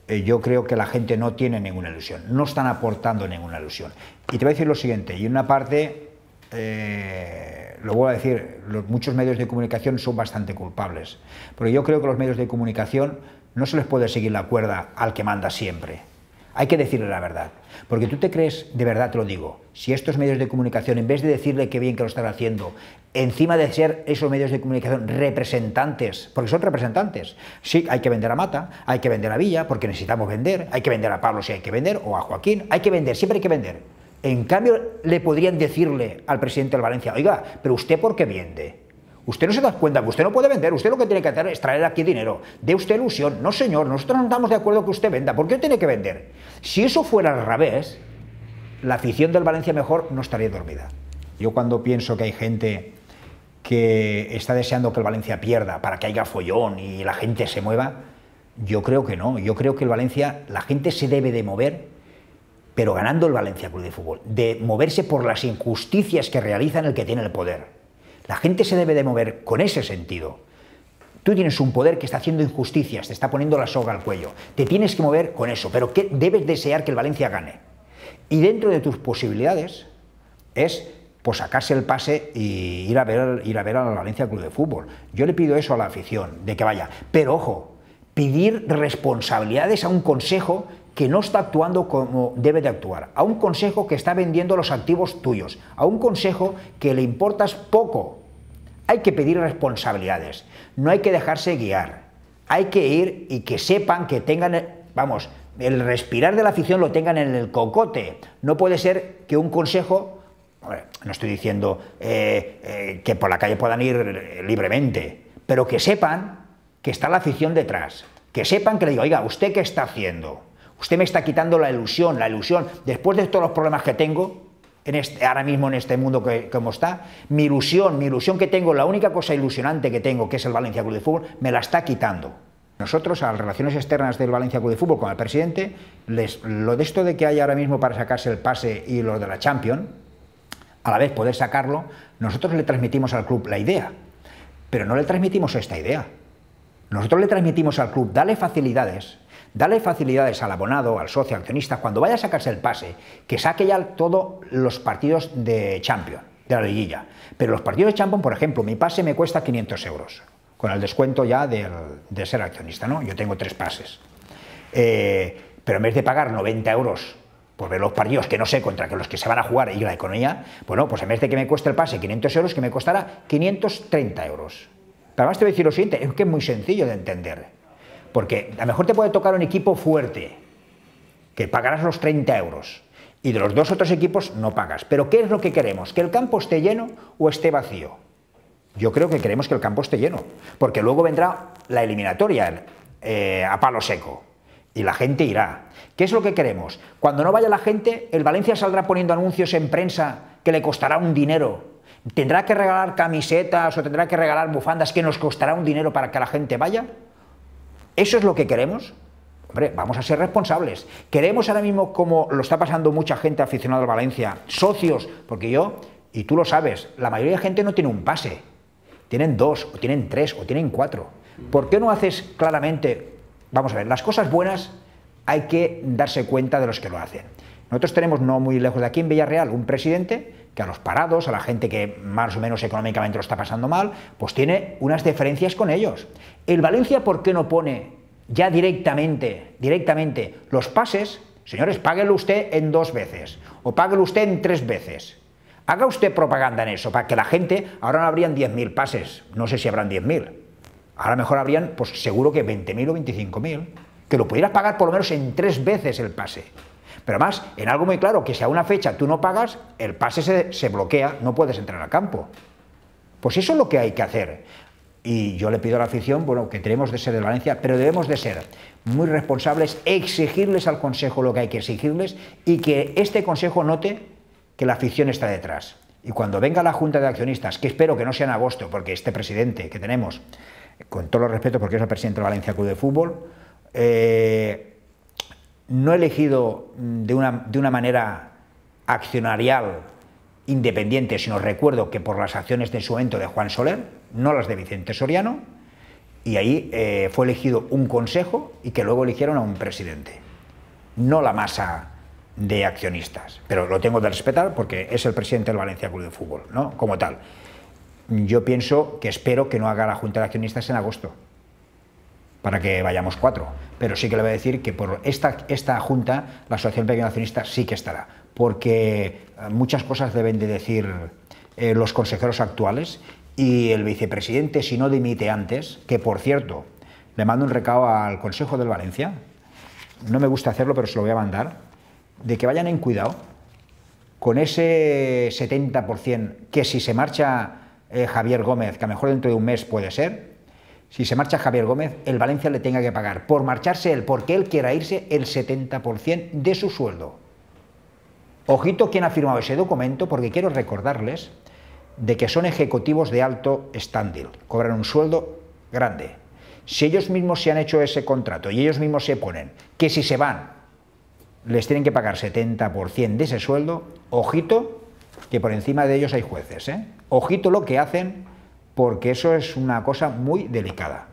yo creo que la gente no tiene ninguna ilusión, no están aportando ninguna ilusión. Y te voy a decir lo siguiente, y en una parte, lo voy a decir, muchos medios de comunicación son bastante culpables, porque yo creo que los medios de comunicación no se les puede seguir la cuerda al que manda siempre. Hay que decirle la verdad, porque tú te crees, de verdad te lo digo, si estos medios de comunicación, en vez de decirle qué bien que lo están haciendo, encima de ser esos medios de comunicación representantes, porque son representantes, sí, hay que vender a Mata, hay que vender a Villa, porque necesitamos vender, hay que vender a Pablo si hay que vender, o a Joaquín, hay que vender, siempre hay que vender. En cambio, le podrían decirle al presidente del Valencia, oiga, pero ¿usted por qué vende? Usted no se da cuenta que usted no puede vender, usted lo que tiene que hacer es traer aquí dinero, dé usted ilusión. No señor, nosotros no estamos de acuerdo que usted venda, ¿por qué tiene que vender? Si eso fuera al revés, la afición del Valencia mejor no estaría dormida. Yo cuando pienso que hay gente que está deseando que el Valencia pierda para que haya follón y la gente se mueva, yo creo que no, yo creo que el Valencia, la gente se debe de mover, pero ganando el Valencia Club de Fútbol, de moverse por las injusticias que realizan el que tiene el poder. La gente se debe de mover con ese sentido. Tú tienes un poder que está haciendo injusticias, te está poniendo la soga al cuello. Te tienes que mover con eso, pero ¿qué debes desear que el Valencia gane? Y dentro de tus posibilidades es pues sacarse el pase y ir a ver al Valencia Club de Fútbol. Yo le pido eso a la afición, de que vaya. Pero ojo, pedir responsabilidades a un consejo que no está actuando como debe de actuar, a un consejo que está vendiendo los activos tuyos, a un consejo que le importas poco. Hay que pedir responsabilidades, no hay que dejarse guiar, hay que ir y que sepan, que tengan, vamos, el respirar de la afición lo tengan en el cocote. No puede ser que un consejo, no estoy diciendo que por la calle puedan ir libremente, pero que sepan que está la afición detrás, que sepan que le digo, oiga, ¿usted qué está haciendo? Usted me está quitando la ilusión, después de todos los problemas que tengo, ahora mismo en este mundo como está, mi ilusión que tengo, la única cosa ilusionante que tengo, que es el Valencia Club de Fútbol, me la está quitando. Nosotros, a las relaciones externas del Valencia Club de Fútbol con el presidente, lo de esto de que hay ahora mismo para sacarse el pase y lo de la Champions, a la vez poder sacarlo, nosotros le transmitimos al club la idea, pero no le transmitimos esta idea. Nosotros le transmitimos al club, dale facilidades al abonado, al socio, al accionista, cuando vaya a sacarse el pase, que saque ya todos los partidos de Champions, de la liguilla. Pero los partidos de Champions, por ejemplo, mi pase me cuesta 500 euros, con el descuento ya de ser accionista, ¿no? Yo tengo 3 pases. Pero en vez de pagar 90 euros por ver los partidos, que no sé, contra los que se van a jugar y la economía, bueno, pues en vez de que me cueste el pase 500 euros, que me costará 530 euros. Pero además te voy a decir lo siguiente, es que es muy sencillo de entender. Porque a lo mejor te puede tocar un equipo fuerte, que pagarás los 30 euros, y de los 2 otros equipos no pagas. Pero ¿qué es lo que queremos? ¿Que el campo esté lleno o esté vacío? Yo creo que queremos que el campo esté lleno, porque luego vendrá la eliminatoria a palo seco, y la gente irá. ¿Qué es lo que queremos? Cuando no vaya la gente, el Valencia saldrá poniendo anuncios en prensa que le costará un dinero. ¿Tendrá que regalar camisetas o tendrá que regalar bufandas que nos costará un dinero para que la gente vaya? ¿Eso es lo que queremos? Hombre, vamos a ser responsables. Queremos ahora mismo, como lo está pasando mucha gente aficionada al Valencia, socios, porque yo, y tú lo sabes, la mayoría de gente no tiene un pase. Tienen 2, o tienen 3, o tienen 4. ¿Por qué no haces claramente? Vamos a ver, las cosas buenas hay que darse cuenta de los que lo hacen. Nosotros tenemos, no muy lejos de aquí, en Villarreal, un presidente que a los parados, a la gente que más o menos económicamente lo está pasando mal, pues tiene unas deferencias con ellos. El Valencia, ¿por qué no pone ya directamente los pases? Señores, páguelo usted en 2 veces, o páguelo usted en 3 veces. Haga usted propaganda en eso, para que la gente, ahora no habrían 10.000 pases, no sé si habrán 10.000. Ahora mejor habrían, pues seguro que 20.000 o 25.000, que lo pudieras pagar por lo menos en 3 veces el pase. Pero además, en algo muy claro, que si a una fecha tú no pagas, el pase se bloquea, no puedes entrar al campo. Pues eso es lo que hay que hacer. Y yo le pido a la afición, bueno, que tenemos de ser de Valencia, pero debemos de ser muy responsables, exigirles al Consejo lo que hay que exigirles y que este Consejo note que la afición está detrás. Y cuando venga la Junta de Accionistas, que espero que no sea en agosto, porque este presidente que tenemos, con todo el respeto, porque es el presidente de Valencia Club de Fútbol, no elegido de una manera accionarial independiente, sino recuerdo que por las acciones de su momento de Juan Soler, no las de Vicente Soriano, Y ahí fue elegido un consejo y que luego eligieron a un presidente, no la masa de accionistas, pero lo tengo de respetar porque es el presidente del Valencia Club de Fútbol, ¿no? Como tal. Yo pienso que espero que no haga la Junta de Accionistas en agosto, para que vayamos 4, pero sí que le voy a decir que por esta Junta, la Asociación Pequeño Accionista sí que estará, porque muchas cosas deben de decir los consejeros actuales, y el vicepresidente, si no dimite antes, que por cierto, le mando un recado al Consejo del Valencia, no me gusta hacerlo, pero se lo voy a mandar, de que vayan en cuidado con ese 70%, que si se marcha Javier Gómez, que a lo mejor dentro de un mes puede ser, si se marcha Javier Gómez, el Valencia le tenga que pagar por marcharse él, porque él quiera irse, el 70% de su sueldo. Ojito quién ha firmado ese documento, porque quiero recordarles de que son ejecutivos de alto standing, cobran un sueldo grande. Si ellos mismos se han hecho ese contrato y ellos mismos se ponen que si se van les tienen que pagar 70% de ese sueldo, ojito que por encima de ellos hay jueces, ¿eh? Ojito lo que hacen, porque eso es una cosa muy delicada.